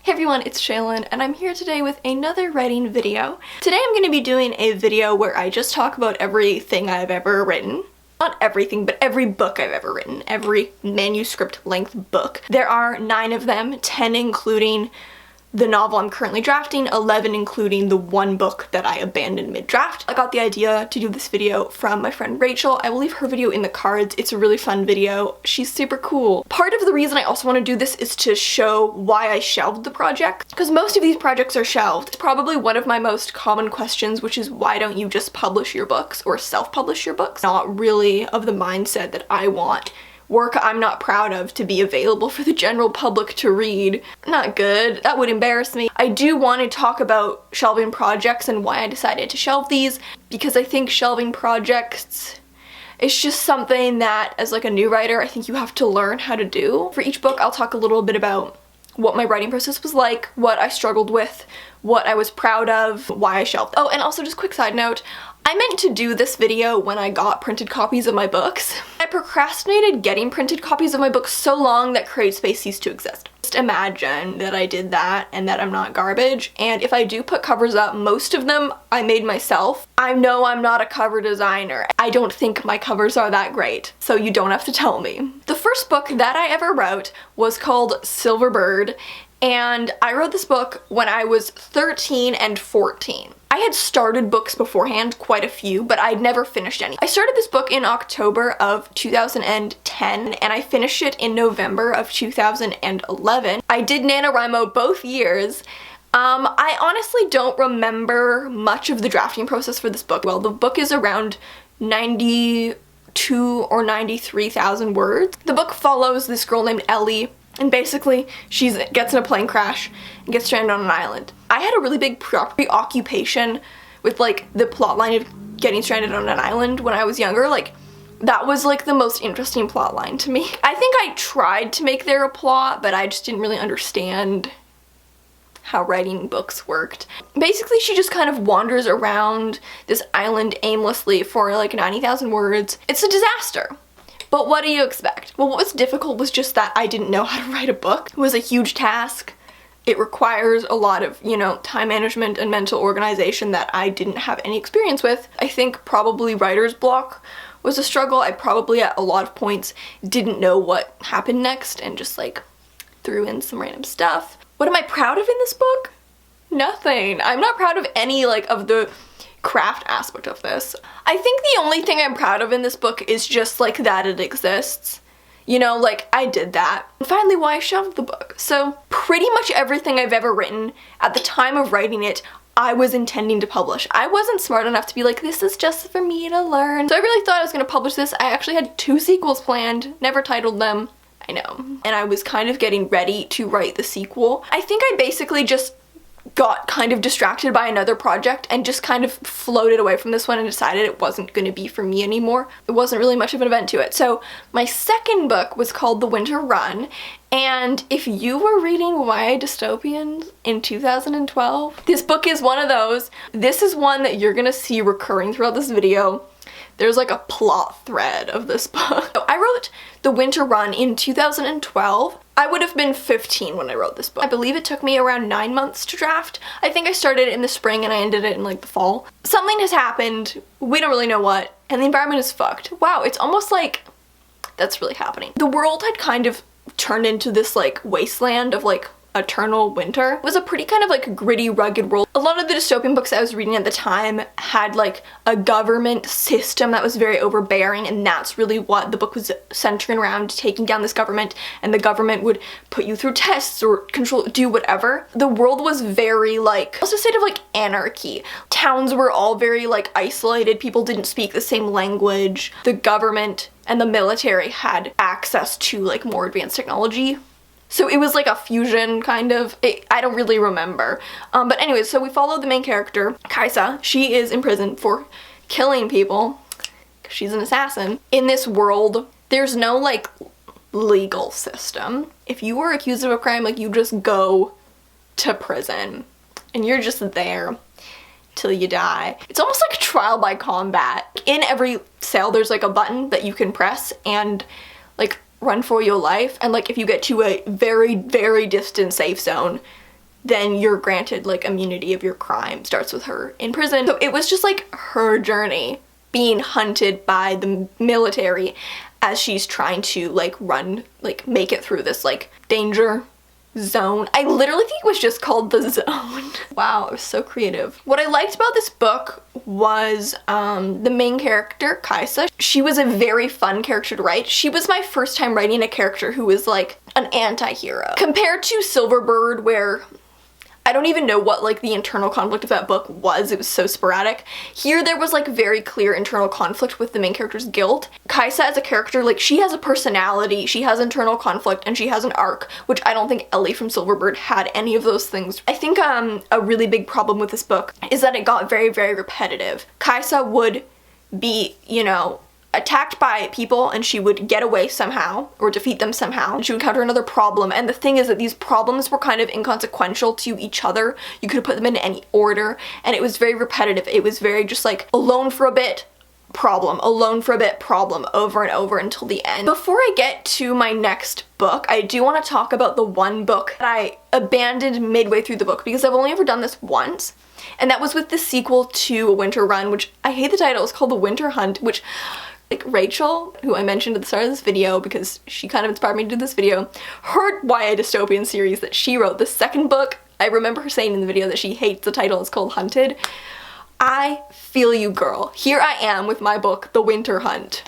Hey everyone, it's Shaylin, and I'm here today with another writing video. Today I'm going to be doing a video where I just talk about everything I've ever written. Not everything, but every book I've ever written. Every manuscript-length book. There are 9 of them, 10 including the novel I'm currently drafting, 11 including the one book that I abandoned mid-draft. I got the idea to do this video from my friend Rachel. I will leave her video in the cards. It's a really fun video. She's super cool. Part of the reason I also want to do this is to show why I shelved the project, because most of these projects are shelved. It's probably one of my most common questions, which is why don't you just publish your books or self-publish your books? Not really of the mindset that I want work I'm not proud of to be available for the general public to read. Not good. That would embarrass me. I do want to talk about shelving projects and why I decided to shelve these, because I think shelving projects is just something that, as like a new writer, I think you have to learn how to do. For each book, I'll talk a little bit about what my writing process was like, what I struggled with, what I was proud of, why I shelved. Oh, and also just quick side note, I meant to do this video when I got printed copies of my books. I procrastinated getting printed copies of my books so long that CreateSpace ceased to exist. Just imagine that I did that and that I'm not garbage. And if I do put covers up, most of them I made myself. I know I'm not a cover designer. I don't think my covers are that great, so you don't have to tell me. The first book that I ever wrote was called Silverbird, and I wrote this book when I was 13 and 14. I had started books beforehand, quite a few, but I'd never finished any. I started this book in October of 2010, and I finished it in November of 2011. I did NaNoWriMo both years. I honestly don't remember much of the drafting process for this book. Well, the book is around 92 or 93,000 words. The book follows this girl named Ellie, and basically she gets in a plane crash and gets stranded on an island. I had a really big preoccupation with like the plotline of getting stranded on an island when I was younger. Like, that was like the most interesting plotline to me. I think I tried to make there a plot, but I just didn't really understand how writing books worked. Basically, she just kind of wanders around this island aimlessly for like 90,000 words. It's a disaster. But what do you expect? Well, what was difficult was just that I didn't know how to write a book. It was a huge task. It requires a lot of, time management and mental organization that I didn't have any experience with. I think probably writer's block was a struggle. I probably at a lot of points didn't know what happened next and just like threw in some random stuff. What am I proud of in this book? Nothing. I'm not proud of any of the craft aspect of this. I think the only thing I'm proud of in this book is just like that it exists. I did that. And finally, why I shelved the book. So pretty much everything I've ever written, at the time of writing it, I was intending to publish. I wasn't smart enough to be like, this is just for me to learn. So I really thought I was gonna publish this. I actually had 2 sequels planned, never titled them. I know. And I was kind of getting ready to write the sequel. I think I basically just got kind of distracted by another project and just kind of floated away from this one and decided it wasn't going to be for me anymore. It wasn't really much of an event to it. So my second book was called The Winter Run, and if you were reading YA dystopians in 2012, this book is one of those. This is one that you're gonna see recurring throughout this video. There's like a plot thread of this book. So I wrote The Winter Run in 2012. I would have been 15 when I wrote this book. I believe it took me around 9 months to draft. I think I started it in the spring and I ended it in like the fall. Something has happened, we don't really know what, and the environment is fucked. Wow, it's almost like that's really happening. The world had kind of turned into this like wasteland of like eternal winter. It was a pretty kind of like gritty, rugged world. A lot of the dystopian books I was reading at the time had like a government system that was very overbearing, and that's really what the book was centering around, taking down this government, and the government would put you through tests or do whatever. The world was very like, also a state of like anarchy. Towns were all very like isolated, people didn't speak the same language. The government and the military had access to like more advanced technology. So it was like a fusion kind of. I don't really remember. But anyways, so we follow the main character, Kaisa. She is in prison for killing people. She's an assassin. In this world, there's no like legal system. If you were accused of a crime, like you just go to prison and you're just there till you die. It's almost like a trial by combat. In every cell, there's like a button that you can press and like run for your life, and like if you get to a very, very distant safe zone, then you're granted like immunity of your crime. Starts with her in prison. So it was just like her journey being hunted by the military as she's trying to like run, like make it through this like danger zone. I literally think it was just called The Zone. Wow, it was so creative. What I liked about this book was the main character, Kaisa. She was a very fun character to write. She was my first time writing a character who was like an anti-hero. Compared to Silverbird, where I don't even know what like the internal conflict of that book was. It was so sporadic. Here there was like very clear internal conflict with the main character's guilt. Kaisa as a character, like she has a personality, she has internal conflict, and she has an arc, which I don't think Ellie from Silverbird had any of those things. I think a really big problem with this book is that it got very, very repetitive. Kaisa would be, you know, attacked by people and she would get away somehow or defeat them somehow, and she would encounter another problem. And the thing is that these problems were kind of inconsequential to each other. You could put them in any order, and it was very repetitive. It was very just like alone for a bit, problem, alone for a bit, problem, over and over until the end. Before I get to my next book, I do want to talk about the one book that I abandoned midway through the book because I've only ever done this once, and that was with the sequel to Winter Run, which I hate the title. It's called The Winter Hunt, which like Rachel, who I mentioned at the start of this video because she kind of inspired me to do this video, her YA dystopian series that she wrote, the second book, I remember her saying in the video that she hates the title. It's called Hunted. I feel you, girl. Here I am with my book, The Winter Hunt.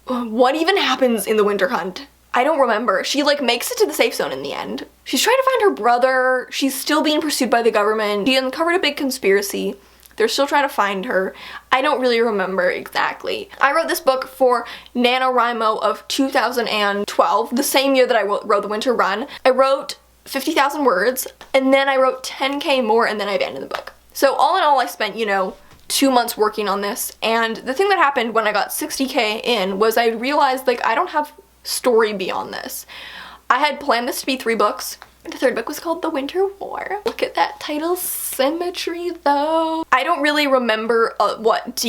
What even happens in The Winter Hunt? I don't remember. She like makes it to the safe zone in the end. She's trying to find her brother. She's still being pursued by the government. She uncovered a big conspiracy. They're still trying to find her. I don't really remember exactly. I wrote this book for NaNoWriMo of 2012, the same year that I wrote The Winter Run. I wrote 50,000 words, and then I wrote 10K more, and then I abandoned the book. So all in all, I spent, you know, 2 months working on this, and the thing that happened when I got 60K in was I realized, like, I don't have story beyond this. I had planned this to be 3 books. The third book was called The Winter War. Look at that title symmetry though. I don't really remember what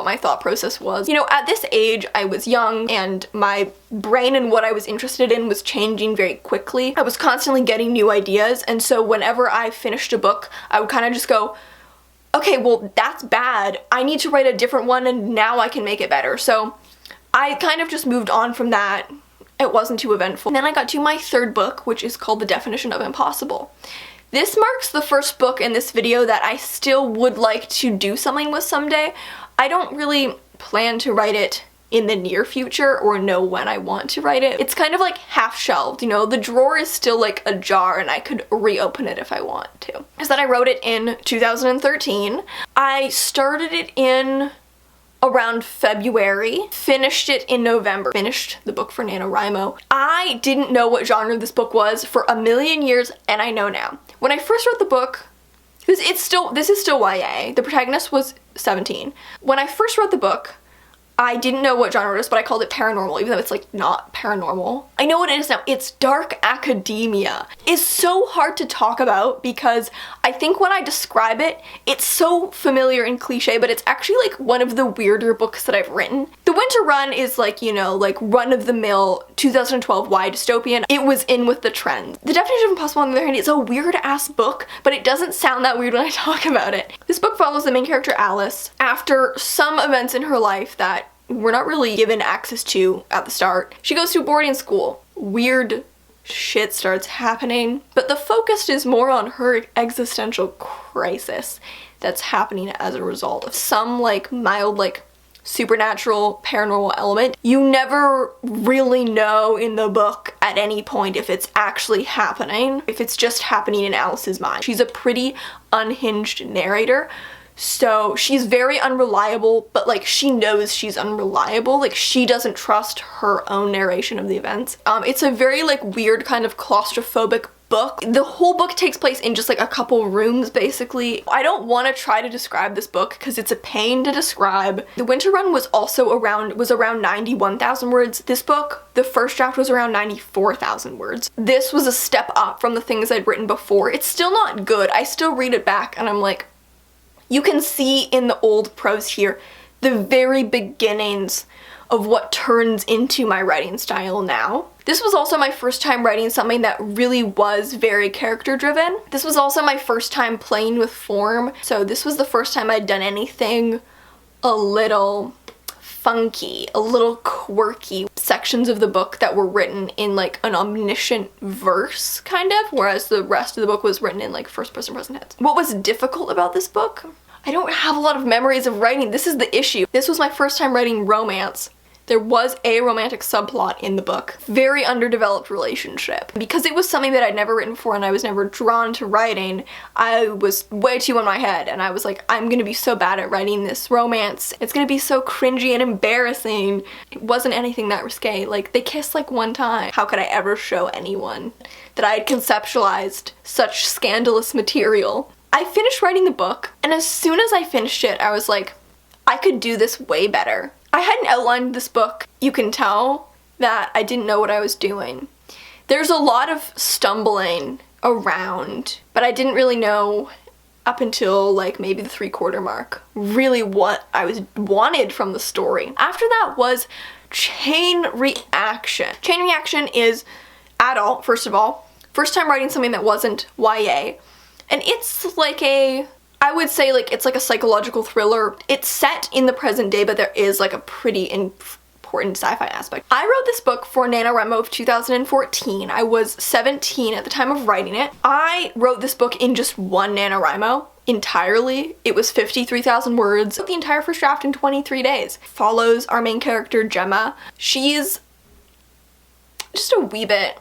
my thought process was. You know, at this age I was young and my brain and what I was interested in was changing very quickly. I was constantly getting new ideas, and so whenever I finished a book I would kind of just go, okay, well that's bad. I need to write a different one and now I can make it better. So I kind of just moved on from that. It wasn't too eventful. And then I got to my third book, which is called The Definition of Impossible. This marks the first book in this video that I still would like to do something with someday. I don't really plan to write it in the near future or know when I want to write it. It's kind of like half shelved, you know, the drawer is still like ajar and I could reopen it if I want to. Is that I wrote it in 2013. I started it in around February, finished it in November, finished the book for NaNoWriMo. I didn't know what genre this book was for a million years, and I know now. When I first wrote the book, this is still YA, the protagonist was 17. When I first wrote the book, I didn't know what genre it was, but I called it paranormal, even though it's like not paranormal. I know what it is now. It's dark academia. It's so hard to talk about because I think when I describe it, it's so familiar and cliche, but it's actually like one of the weirder books that I've written. The Winter Run is like, you know, like run-of-the-mill 2012 YA dystopian. It was in with the trends. The Definition of Impossible, on the other hand, is a weird-ass book, but it doesn't sound that weird when I talk about it. This book follows the main character, Alice, after some events in her life that we're not really given access to at the start. She goes to boarding school. Weird shit starts happening, but the focus is more on her existential crisis that's happening as a result of some like mild like supernatural paranormal element. You never really know in the book at any point if it's actually happening, if it's just happening in Alice's mind. She's a pretty unhinged narrator. So she's very unreliable, but like she knows she's unreliable. Like she doesn't trust her own narration of the events. It's a very like weird kind of claustrophobic book. The whole book takes place in just like a couple rooms basically. I don't want to try to describe this book because it's a pain to describe. The Winter Run was also around 91,000 words. This book, the first draft, was around 94,000 words. This was a step up from the things I'd written before. It's still not good. I still read it back and I'm like, you can see in the old prose here the very beginnings of what turns into my writing style now. This was also my first time writing something that really was very character driven. This was also my first time playing with form, so this was the first time I'd done anything a little funky, a little quirky. Sections of the book that were written in like an omniscient verse, kind of, whereas the rest of the book was written in like first person present tense. What was difficult about this book? I don't have a lot of memories of writing. This is the issue. This was my first time writing romance. There was a romantic subplot in the book. Very underdeveloped relationship. Because it was something that I'd never written before and I was never drawn to writing, I was way too in my head and I was like, I'm gonna be so bad at writing this romance. It's gonna be so cringy and embarrassing. It wasn't anything that risque. Like, they kissed like one time. How could I ever show anyone that I had conceptualized such scandalous material? I finished writing the book, and as soon as I finished it, I was like, I could do this way better. I hadn't outlined this book. You can tell that I didn't know what I was doing. There's a lot of stumbling around, but I didn't really know up until like maybe the 3/4 mark really what I wanted from the story. After that was chain reaction. Chain reaction is adult, first of all. First time writing something that wasn't YA. And it's like I would say like it's like a psychological thriller. It's set in the present day, but there is like a pretty important sci-fi aspect. I wrote this book for NaNoWriMo of 2014. I was 17 at the time of writing it. I wrote this book in just one NaNoWriMo entirely. It was 53,000 words. The entire first draft in 23 days. Follows our main character, Gemma. She's just a wee bit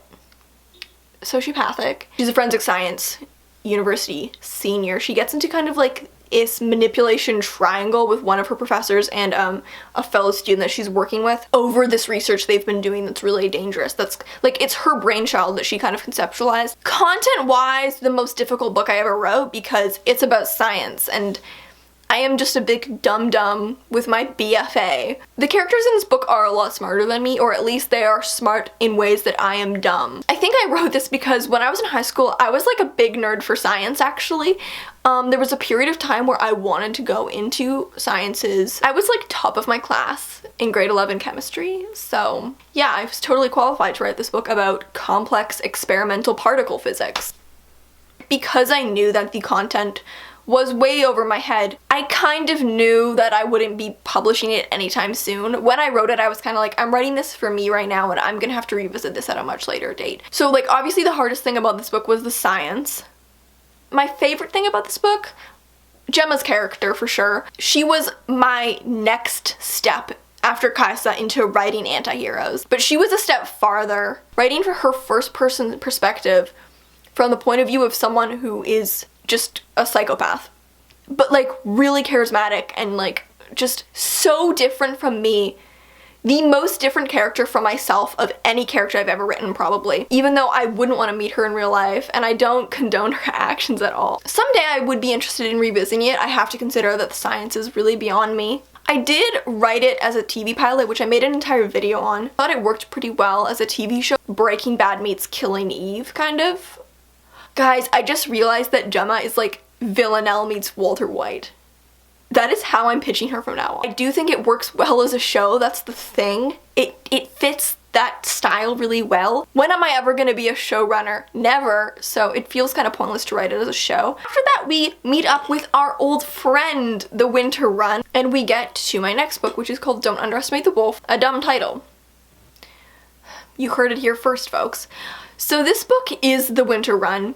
sociopathic. She's a forensic science university senior. She gets into kind of like this manipulation triangle with one of her professors and a fellow student that she's working with over this research they've been doing that's really dangerous. That's like, it's her brainchild that she kind of conceptualized. Content-wise, the most difficult book I ever wrote because it's about science and I am just a big dum-dum with my BFA. The characters in this book are a lot smarter than me, or at least they are smart in ways that I am dumb. I think I wrote this because when I was in high school, I was like a big nerd for science, actually. There was a period of time where I wanted to go into sciences. I was like top of my class in grade 11 chemistry, so yeah, I was totally qualified to write this book about complex experimental particle physics. Because I knew that the content was way over my head, I kind of knew that I wouldn't be publishing it anytime soon. When I wrote it, I was kind of like, I'm writing this for me right now and I'm gonna have to revisit this at a much later date. So like, obviously the hardest thing about this book was the science. My favorite thing about this book, Gemma's character for sure. She was my next step after Kaisa into writing anti-heroes. But she was a step farther, writing for her first person perspective from the point of view of someone who is just a psychopath, but like really charismatic and like just so different from me. The most different character from myself of any character I've ever written, probably, even though I wouldn't want to meet her in real life and I don't condone her actions at all. Someday I would be interested in revisiting it. I have to consider that the science is really beyond me. I did write it as a TV pilot, which I made an entire video on. I thought it worked pretty well as a TV show. Breaking Bad meets Killing Eve, kind of. Guys, I just realized that Gemma is like Villanelle meets Walter White. That is how I'm pitching her from now on. I do think it works well as a show, that's the thing. It fits that style really well. When am I ever gonna be a showrunner? Never, so it feels kind of pointless to write it as a show. After that, we meet up with our old friend, the Winter Run, and we get to my next book, which is called Don't Underestimate the Wolf, a dumb title. You heard it here first, folks. So this book is The Winter Run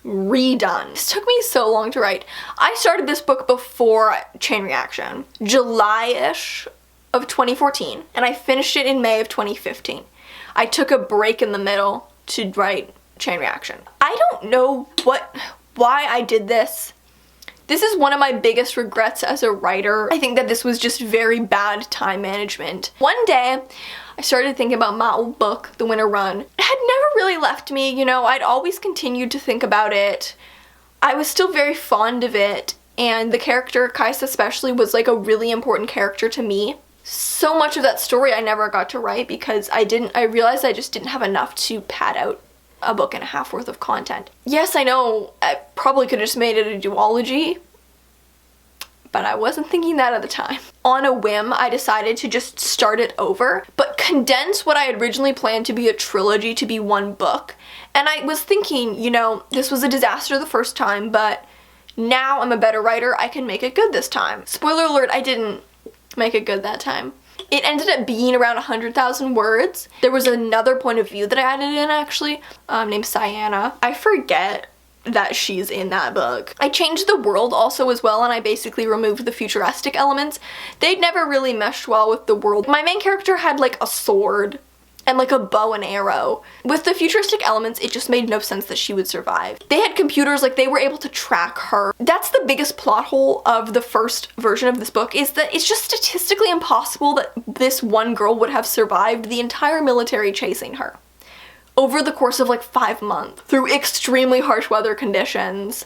Redone. This took me so long to write. I started this book before Chain Reaction, July-ish of 2014, and I finished it in May of 2015. I took a break in the middle to write Chain Reaction. I don't know why I did this. This is one of my biggest regrets as a writer. I think that this was just very bad time management. One day, I started thinking about my old book, The Winter Run. It had never really left me, you know, I'd always continued to think about it. I was still very fond of it, and the character, Kaisa especially, was like a really important character to me. So much of that story I never got to write because I realized I just didn't have enough to pad out a book and a half worth of content. Yes, I know, I probably could have just made it a duology, but I wasn't thinking that at the time. On a whim, I decided to just start it over, but condense what I had originally planned to be a trilogy to be one book. And I was thinking, you know, this was a disaster the first time, but now I'm a better writer, I can make it good this time. Spoiler alert, I didn't make it good that time. It ended up being around 100,000 words. There was another point of view that I added in, actually, named Sienna. I forget that she's in that book. I changed the world also as well, and I basically removed the futuristic elements. They'd never really meshed well with the world. My main character had like a sword and like a bow and arrow. With the futuristic elements, it just made no sense that she would survive. They had computers, like they were able to track her. That's the biggest plot hole of the first version of this book, is that it's just statistically impossible that this one girl would have survived the entire military chasing her over the course of like 5 months through extremely harsh weather conditions.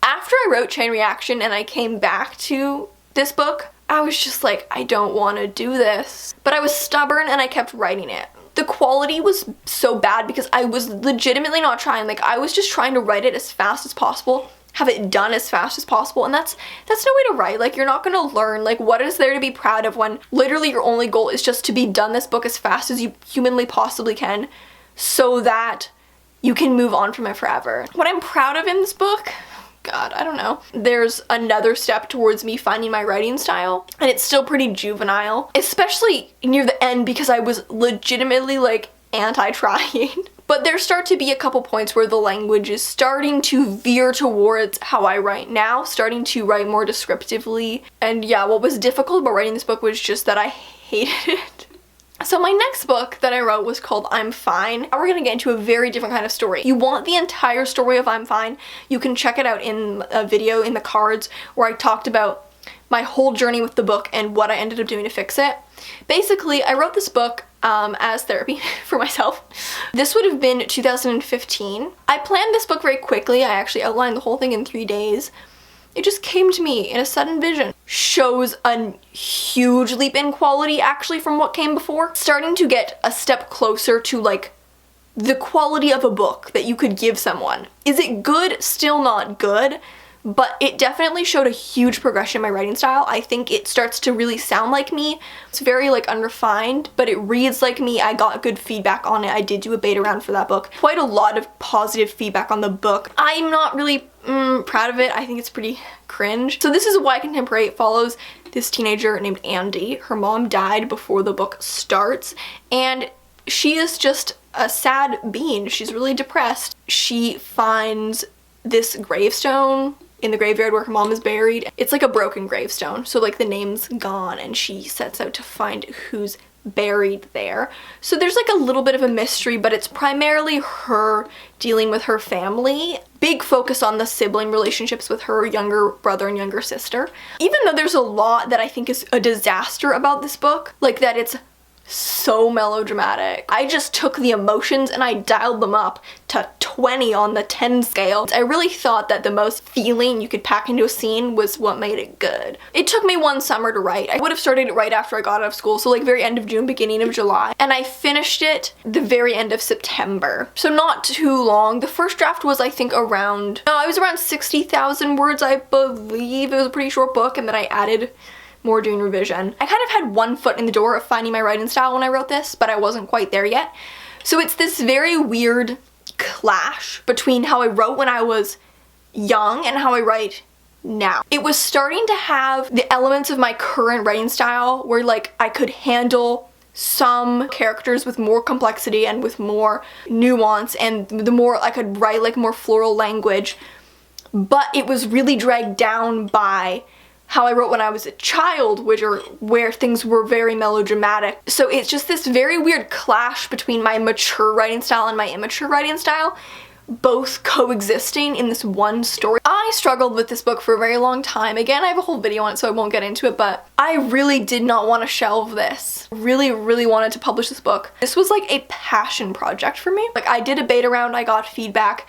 After I wrote Chain Reaction and I came back to this book, I was just like, I don't want to do this. But I was stubborn and I kept writing it. The quality was so bad because I was legitimately not trying. Like, I was just trying to write it as fast as possible, have it done as fast as possible, and that's no way to write. Like, you're not gonna learn, like, what is there to be proud of when literally your only goal is just to be done this book as fast as you humanly possibly can so that you can move on from it forever. What I'm proud of in this book, God, I don't know. There's another step towards me finding my writing style, and it's still pretty juvenile, especially near the end because I was legitimately like anti-trying. But there start to be a couple points where the language is starting to veer towards how I write now, starting to write more descriptively. And yeah, what was difficult about writing this book was just that I hated it. So my next book that I wrote was called I'm Fine. Now we're gonna get into a very different kind of story. You want the entire story of I'm Fine, you can check it out in a video in the cards where I talked about my whole journey with the book and what I ended up doing to fix it. Basically, I wrote this book as therapy for myself. This would have been 2015. I planned this book very quickly. I actually outlined the whole thing in 3 days. It just came to me in a sudden vision. Shows a huge leap in quality actually from what came before. Starting to get a step closer to like the quality of a book that you could give someone. Is it good? Still not good, but it definitely showed a huge progression in my writing style. I think it starts to really sound like me. It's very like unrefined, but it reads like me. I got good feedback on it. I did do a beta round for that book. Quite a lot of positive feedback on the book. I'm not really proud of it. I think it's pretty cringe. So this is a YA contemporary. It follows this teenager named Andy. Her mom died before the book starts, and she is just a sad being. She's really depressed. She finds this gravestone in the graveyard where her mom is buried. It's like a broken gravestone, so like the name's gone, and she sets out to find who's buried there. So there's like a little bit of a mystery, but it's primarily her dealing with her family. Big focus on the sibling relationships with her younger brother and younger sister. Even though there's a lot that I think is a disaster about this book, like that it's so melodramatic, I just took the emotions and I dialed them up to 20 on the 10 scale. I really thought that the most feeling you could pack into a scene was what made it good. It took me 1 summer to write. I would have started it right after I got out of school, so like very end of June, beginning of July, and I finished it the very end of September. So not too long. The first draft was I think around 60,000 words, I believe. It was a pretty short book, and then I added more doing revision. I kind of had one foot in the door of finding my writing style when I wrote this, but I wasn't quite there yet. So it's this very weird clash between how I wrote when I was young and how I write now. It was starting to have the elements of my current writing style where like I could handle some characters with more complexity and with more nuance, and the more I could write like more floral language, but it was really dragged down by how I wrote when I was a child, where things were very melodramatic. So it's just this very weird clash between my mature writing style and my immature writing style, both coexisting in this one story. I struggled with this book for a very long time. Again, I have a whole video on it, so I won't get into it, but I really did not want to shelve this. Really wanted to publish this book. This was like a passion project for me. Like, I did a beta round, I got feedback.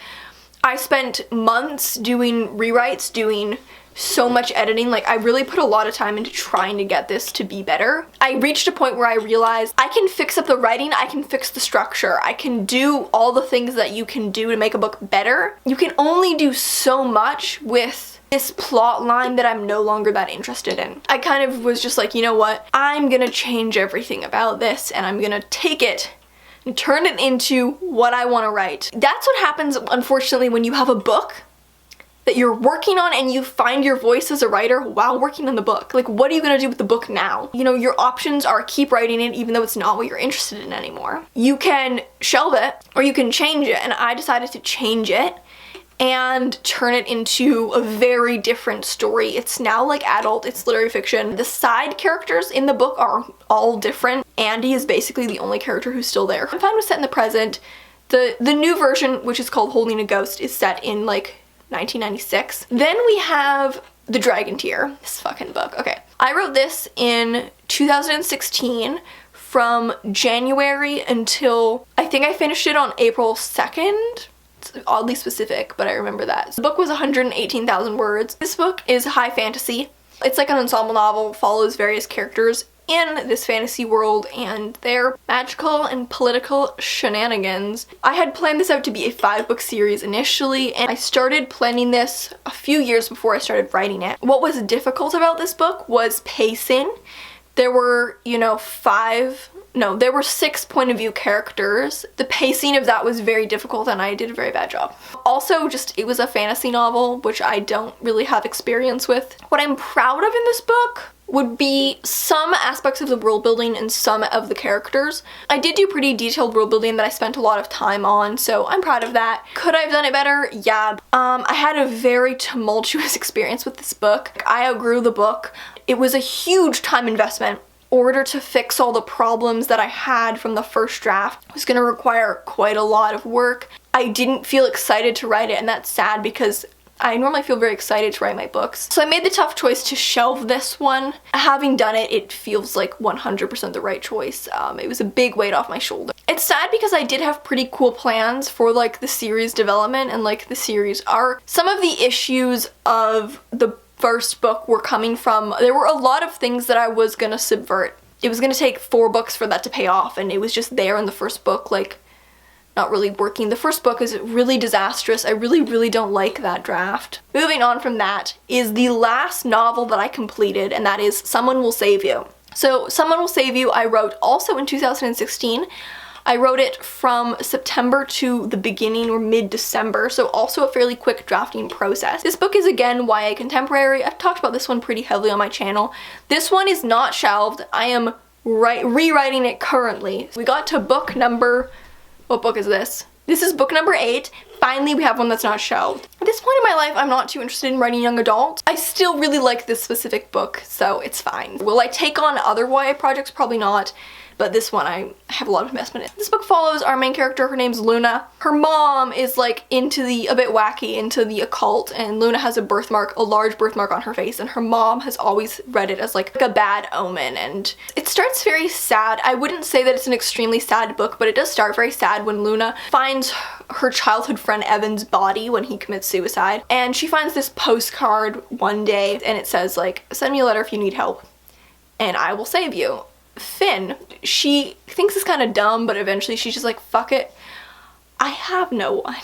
I spent months doing rewrites, doing so much editing. Like, I really put a lot of time into trying to get this to be better. I reached a point where I realized I can fix up the writing, I can fix the structure, I can do all the things that you can do to make a book better. You can only do so much with this plot line that I'm no longer that interested in. I kind of was just like, you know what? I'm gonna change everything about this and I'm gonna take it and turn it into what I want to write. That's what happens, unfortunately, when you have a book that you're working on and you find your voice as a writer while working on the book. Like, what are you gonna do with the book now? You know, your options are keep writing it even though it's not what you're interested in anymore. You can shelve it or you can change it, and I decided to change it and turn it into a very different story. It's now like adult, it's literary fiction. The side characters in the book are all different. Andy is basically the only character who's still there. I'm fine with set in the present. The new version, which is called Holding a Ghost, is set in like 1996. Then we have The Dragon Tear, this fucking book. Okay, I wrote this in 2016 from January until I think I finished it on April 2nd. It's oddly specific, but I remember that. The book was 118,000 words. This book is high fantasy. It's like an ensemble novel, follows various characters in this fantasy world and their magical and political shenanigans. I had planned this out to be a 5-book series initially, and I started planning this a few years before I started writing it. What was difficult about this book was pacing. There were, there were 6 point of view characters. The pacing of that was very difficult and I did a very bad job. Also, it was a fantasy novel, which I don't really have experience with. What I'm proud of in this book would be some aspects of the world building and some of the characters. I did do pretty detailed world building that I spent a lot of time on, so I'm proud of that. Could I have done it better? Yeah. I had a very tumultuous experience with this book. I outgrew the book. It was a huge time investment. In order to fix all the problems that I had from the first draft, it was going to require quite a lot of work. I didn't feel excited to write it, and that's sad because I normally feel very excited to write my books. So I made the tough choice to shelve this one. Having done it, it feels like 100% the right choice. It was a big weight off my shoulder. It's sad because I did have pretty cool plans for like the series development and like the series arc. Some of the issues of the first book were coming from, there were a lot of things that I was gonna subvert. It was gonna take 4 books for that to pay off, and it was just there in the first book, like, not really working. The first book is really disastrous. I really don't like that draft. Moving on from that is the last novel that I completed, and that is Someone Will Save You. So Someone Will Save You I wrote also in 2016. I wrote it from September to the beginning or mid-December, so also a fairly quick drafting process. This book is again YA contemporary. I've talked about this one pretty heavily on my channel. This one is not shelved. I am rewriting it currently. We got to book number, what book is this? This is book number 8. Finally, we have one that's not shelved. At this point in my life, I'm not too interested in writing young adult. I still really like this specific book, so it's fine. Will I take on other YA projects? Probably not. But this one I have a lot of investment in. This book follows our main character. Her name's Luna. Her mom is like a bit wacky into the occult, and Luna has a birthmark, a large birthmark on her face, and her mom has always read it as like a bad omen, and it starts very sad. I wouldn't say that it's an extremely sad book, but it does start very sad when Luna finds her childhood friend Evan's body when he commits suicide, and she finds this postcard one day, and it says like, send me a letter if you need help, and I will save you. Finn, she thinks it's kind of dumb, but eventually she's just like, fuck it, I have no one.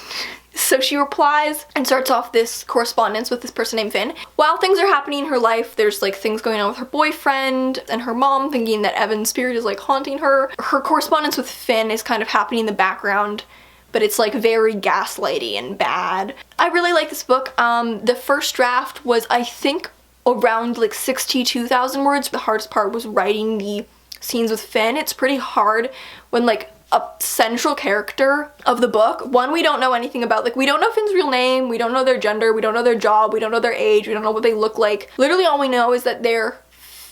So she replies and starts off this correspondence with this person named Finn. While things are happening in her life, there's like things going on with her boyfriend and her mom thinking that Evan's spirit is like haunting her. Her correspondence with Finn is kind of happening in the background, but it's like very gaslighty and bad. I really like this book. The first draft was, I think, around like 62,000 words. The hardest part was writing the scenes with Finn. It's pretty hard when like a central character of the book, one we don't know anything about, like we don't know Finn's real name, we don't know their gender, we don't know their job, we don't know their age, we don't know what they look like. Literally all we know is that their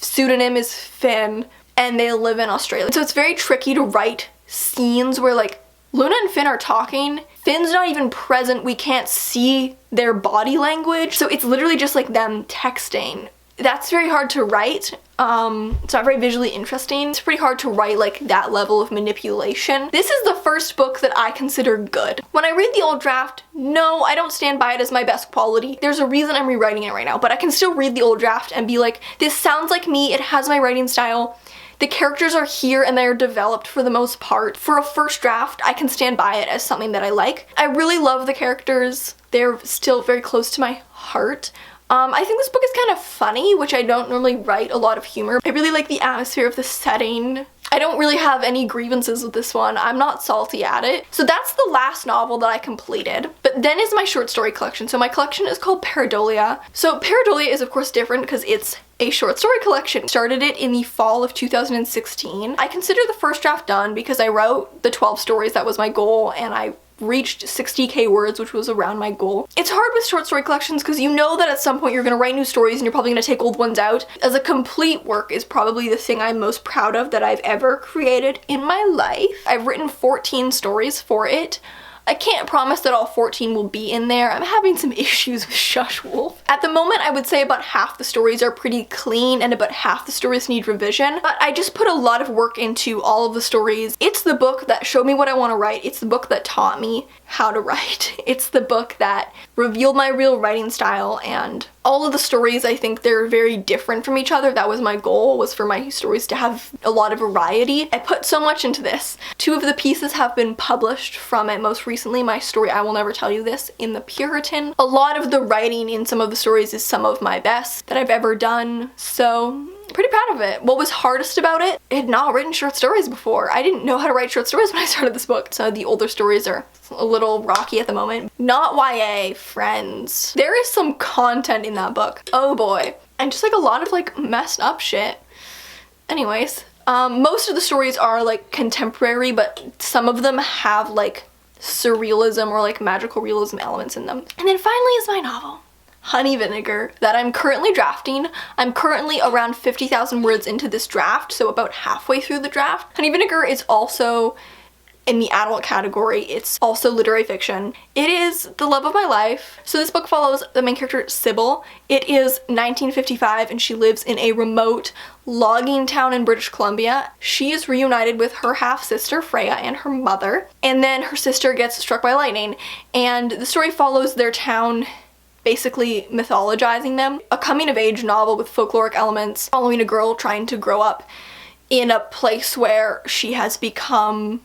pseudonym is Finn and they live in Australia. So it's very tricky to write scenes where like Luna and Finn are talking, Finn's not even present, we can't see their body language, so it's literally just like them texting. That's very hard to write. It's not very visually interesting. It's pretty hard to write like that level of manipulation. This is the first book that I consider good. When I read the old draft, no, I don't stand by it as my best quality. There's a reason I'm rewriting it right now, but I can still read the old draft and be like, this sounds like me, it has my writing style. The characters are here and they're developed for the most part. For a first draft, I can stand by it as something that I like. I really love the characters. They're still very close to my heart. I think this book is kind of funny, which I don't normally write a lot of humor. I really like the atmosphere of the setting. I don't really have any grievances with this one. I'm not salty at it. So that's the last novel that I completed. But then is my short story collection. So my collection is called Pareidolia. So Pareidolia is of course different because it's a short story collection. Started it in the fall of 2016. I consider the first draft done because I wrote the 12 stories. That was my goal, and I reached 60k words, which was around my goal. It's hard with short story collections because you know that at some point you're gonna write new stories and you're probably gonna take old ones out. As a complete work is probably the thing I'm most proud of that I've ever created in my life. I've written 14 stories for it. I can't promise that all 14 will be in there. I'm having some issues with Shush Wolf. At the moment, I would say about half the stories are pretty clean and about half the stories need revision, but I just put a lot of work into all of the stories. It's the book that showed me what I want to write. It's the book that taught me how to write. It's the book that revealed my real writing style, and all of the stories, I think they're very different from each other. That was my goal, was for my stories to have a lot of variety. I put so much into this. 2 of the pieces have been published from it. Most recently, my story, I Will Never Tell You This, in the Puritan. A lot of the writing in some of the stories is some of my best that I've ever done, so pretty proud of it. What was hardest about it? I had not written short stories before. I didn't know how to write short stories when I started this book, so the older stories are a little rocky at the moment. Not YA, friends. There is some content in that book. Oh boy. And just like a lot of like messed up shit. Anyways, most of the stories are like contemporary, but some of them have like surrealism or like magical realism elements in them. And then finally is my novel, Honey Vinegar, that I'm currently drafting. I'm currently around 50,000 words into this draft, so about halfway through the draft. Honey Vinegar is also in the adult category. It's also literary fiction. It is the love of my life. So this book follows the main character, Sybil. It is 1955 and she lives in a remote logging town in British Columbia. She is reunited with her half-sister, Freya, and her mother. And then her sister gets struck by lightning. And the story follows their town, basically mythologizing them. A coming-of-age novel with folkloric elements, following a girl trying to grow up in a place where she has become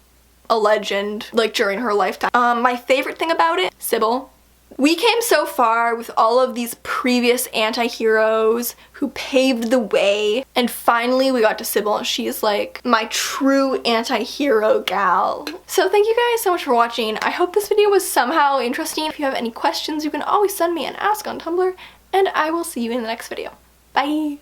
a legend, like during her lifetime. My favorite thing about it, Sybil. We came so far with all of these previous anti-heroes who paved the way, and finally we got to Sybil, and she's like my true anti-hero gal. So thank you guys so much for watching. I hope this video was somehow interesting. If you have any questions, you can always send me an ask on Tumblr, and I will see you in the next video. Bye!